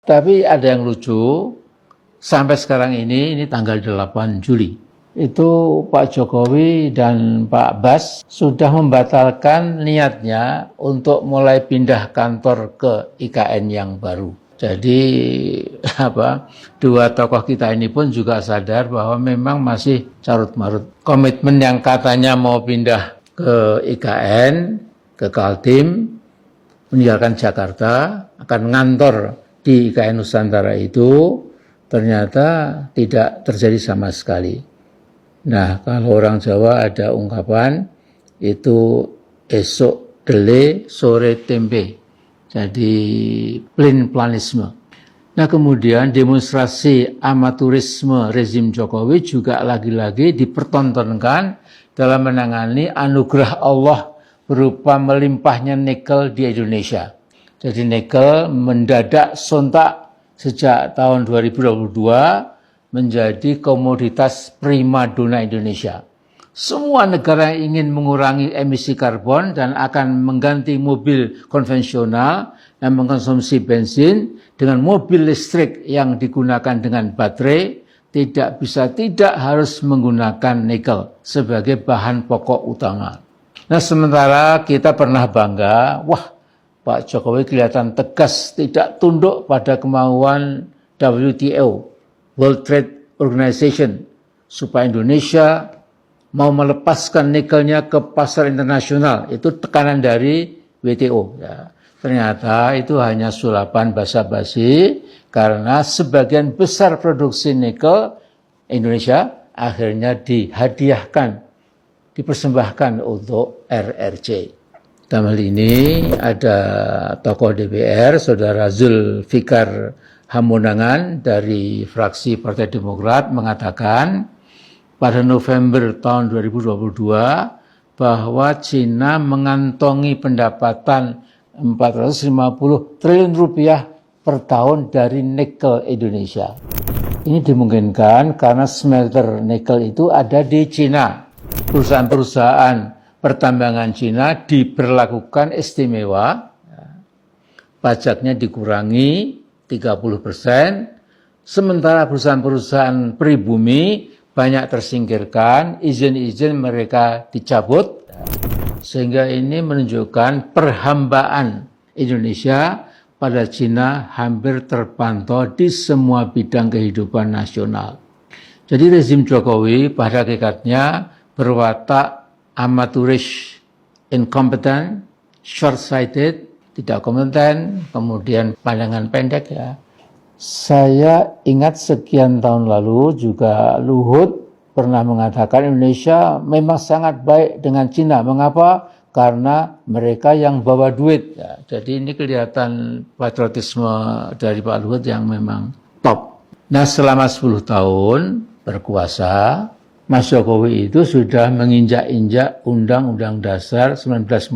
Tapi ada yang lucu, sampai sekarang ini tanggal 8 Juli, itu Pak Jokowi dan Pak Bas sudah membatalkan niatnya untuk mulai pindah kantor ke IKN yang baru. Jadi dua tokoh kita ini pun juga sadar bahwa memang masih carut-marut. Komitmen yang katanya mau pindah ke IKN, ke Kaltim, meninggalkan Jakarta, akan ngantor di IKN Nusantara itu, ternyata tidak terjadi sama sekali. Nah, kalau orang Jawa ada ungkapan, itu esok dele, sore tempe. Jadi plan-planisme. Nah, kemudian demonstrasi amaturisme rezim Jokowi juga lagi-lagi dipertontonkan dalam menangani anugerah Allah berupa melimpahnya nikel di Indonesia. Jadi nikel mendadak sontak sejak tahun 2022 menjadi komoditas primadona Indonesia. Semua negara yang ingin mengurangi emisi karbon dan akan mengganti mobil konvensional yang mengkonsumsi bensin dengan mobil listrik yang digunakan dengan baterai tidak harus menggunakan nikel sebagai bahan pokok utama. Nah, sementara kita pernah bangga, wah, Pak Jokowi kelihatan tegas tidak tunduk pada kemauan WTO, World Trade Organization, supaya Indonesia mau melepaskan nikelnya ke pasar internasional. Itu tekanan dari WTO. Ya. Ternyata itu hanya sulapan basa-basi karena sebagian besar produksi nikel Indonesia akhirnya dipersembahkan untuk RRC. Dalam hal ini ada tokoh DPR, Saudara Zulfikar Hamonangan dari fraksi Partai Demokrat mengatakan pada November tahun 2022 bahwa Cina mengantongi pendapatan 450 triliun rupiah per tahun dari nikel Indonesia. Ini dimungkinkan karena smelter nikel itu ada di Cina. Perusahaan-perusahaan pertambangan Cina diberlakukan istimewa, pajaknya dikurangi 30%, sementara perusahaan-perusahaan pribumi banyak tersingkirkan, izin-izin mereka dicabut, sehingga ini menunjukkan perhambaan Indonesia pada Cina hampir terpantau di semua bidang kehidupan nasional. Jadi rezim Jokowi pada hakikatnya berwatak amaturis, incompetent, short-sighted, tidak kompeten, kemudian pandangan pendek ya. Saya ingat sekian tahun lalu juga Luhut pernah mengatakan Indonesia memang sangat baik dengan Cina. Mengapa? Karena mereka yang bawa duit. Ya, jadi ini kelihatan patriotisme dari Pak Luhut yang memang top. Nah, selama 10 tahun berkuasa, Mas Jokowi itu sudah menginjak-injak Undang-Undang Dasar 1945,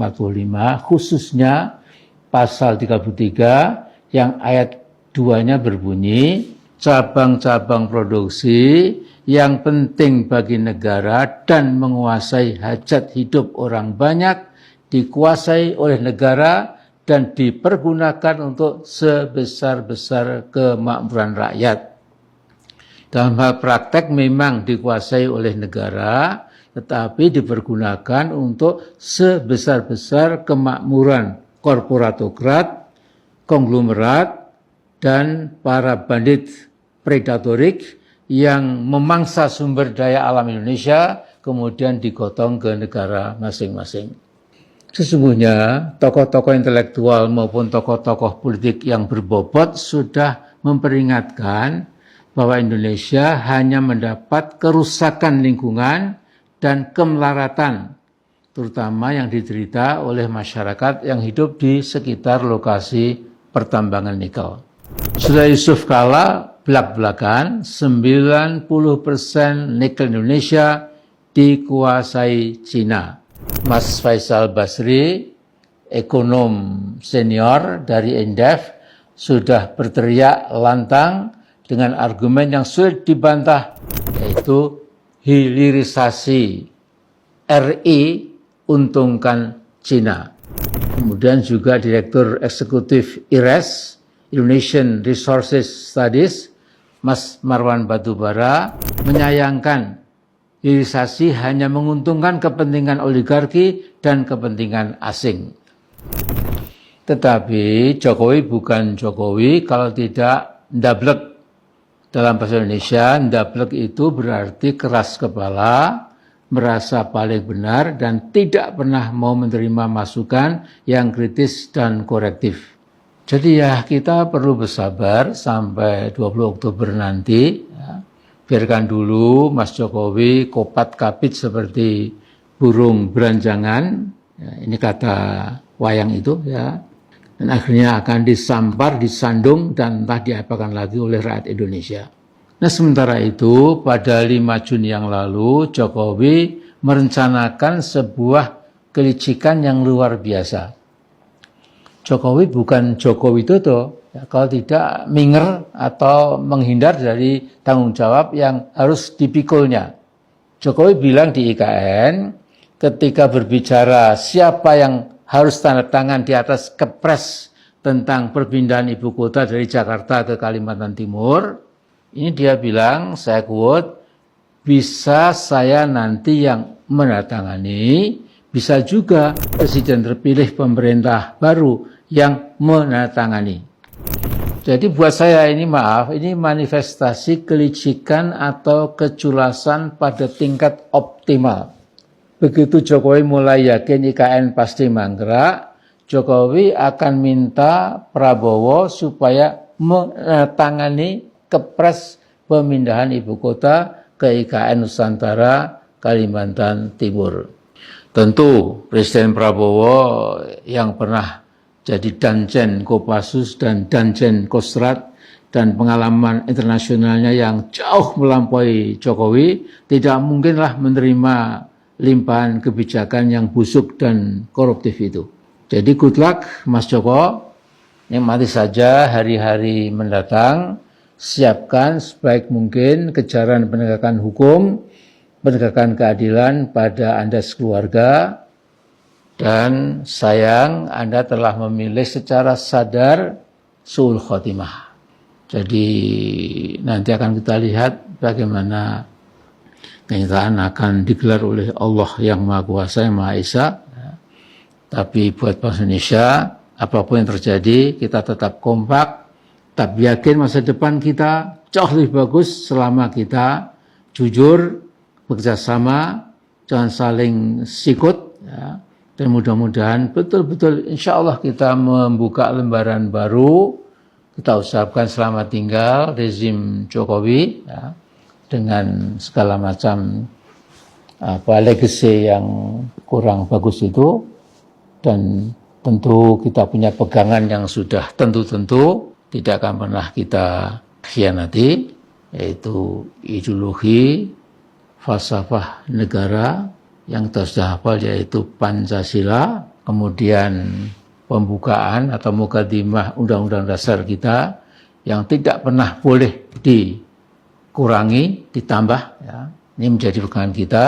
khususnya pasal 33 yang ayat 2-nya berbunyi, cabang-cabang produksi yang penting bagi negara dan menguasai hajat hidup orang banyak dikuasai oleh negara dan dipergunakan untuk sebesar-besar kemakmuran rakyat. Dalam hal praktek memang dikuasai oleh negara, tetapi dipergunakan untuk sebesar-besar kemakmuran korporatokrat, konglomerat, dan para bandit predatorik yang memangsa sumber daya alam Indonesia kemudian digotong ke negara masing-masing. Sesungguhnya tokoh-tokoh intelektual maupun tokoh-tokoh politik yang berbobot sudah memperingatkan bahwa Indonesia hanya mendapat kerusakan lingkungan dan kemelaratan, terutama yang diderita oleh masyarakat yang hidup di sekitar lokasi pertambangan nikel. Sudah Yusuf Kala belak-belakan 90% nikel Indonesia dikuasai Cina. Mas Faisal Basri, ekonom senior dari Indef, sudah berteriak lantang dengan argumen yang sulit dibantah, yaitu hilirisasi RI untungkan Cina. Kemudian juga Direktur Eksekutif IRES Indonesian Resources Studies, Mas Marwan Batubara, menyayangkan hilirisasi hanya menguntungkan kepentingan oligarki dan kepentingan asing. Tetapi Jokowi bukan Jokowi kalau tidak ndablek. Dalam bahasa Indonesia, ndablek itu berarti keras kepala, merasa paling benar, dan tidak pernah mau menerima masukan yang kritis dan korektif. Jadi ya kita perlu bersabar sampai 20 Oktober nanti. Ya. Biarkan dulu Mas Jokowi kopat-kapit seperti burung beranjangan. Ya, ini kata wayang itu ya. Dan akhirnya akan disampar, disandung, dan entah diapakan lagi oleh rakyat Indonesia. Nah sementara itu pada 5 Juni yang lalu Jokowi merencanakan sebuah kelicikan yang luar biasa. Jokowi bukan Joko Widodo ya, kalau tidak minger atau menghindar dari tanggung jawab yang harus dipikulnya. Jokowi bilang di IKN ketika berbicara siapa yang harus tanda tangan di atas kepres tentang perpindahan ibu kota dari Jakarta ke Kalimantan Timur, ini dia bilang, saya quote, bisa saya nanti yang menandatangani, bisa juga presiden terpilih pemerintah baru yang menandatangani. Jadi buat saya ini maaf, ini manifestasi kelicikan atau keculasan pada tingkat optimal. Begitu Jokowi mulai yakin IKN pasti mangkrak, Jokowi akan minta Prabowo supaya menandatangani kepres pemindahan ibu kota ke IKN Nusantara Kalimantan Timur. Tentu Presiden Prabowo yang pernah jadi Danjen Kopassus dan Danjen Kostrad dan pengalaman internasionalnya yang jauh melampaui Jokowi tidak mungkinlah menerima limpahan kebijakan yang busuk dan koruptif itu. Jadi good luck Mas Joko, nikmati saja hari-hari mendatang, siapkan sebaik mungkin kejaran penegakan hukum, penegakan keadilan pada Anda sekeluarga, dan sayang Anda telah memilih secara sadar su'ul khotimah. Jadi nanti akan kita lihat bagaimana kenyataan akan digelar oleh Allah yang Maha Kuasa, yang Maha Esa. Tapi buat bangsa Indonesia, apapun yang terjadi, kita tetap kompak, tetap yakin masa depan kita jauh lebih bagus selama kita jujur, bekerja sama, jangan saling sikut, ya. Dan mudah-mudahan betul-betul insya Allah kita membuka lembaran baru. Kita ucapkan selamat tinggal rezim Jokowi, ya, dengan segala macam legacy yang kurang bagus itu, dan tentu kita punya pegangan yang sudah tentu-tentu tidak akan pernah kita khianati, yaitu ideologi falsafah negara yang kita sudah hafal, yaitu Pancasila, kemudian pembukaan atau mukadimah Undang-Undang Dasar kita yang tidak pernah boleh dikurangi, ditambah. Ya. Ini menjadi pegangan kita.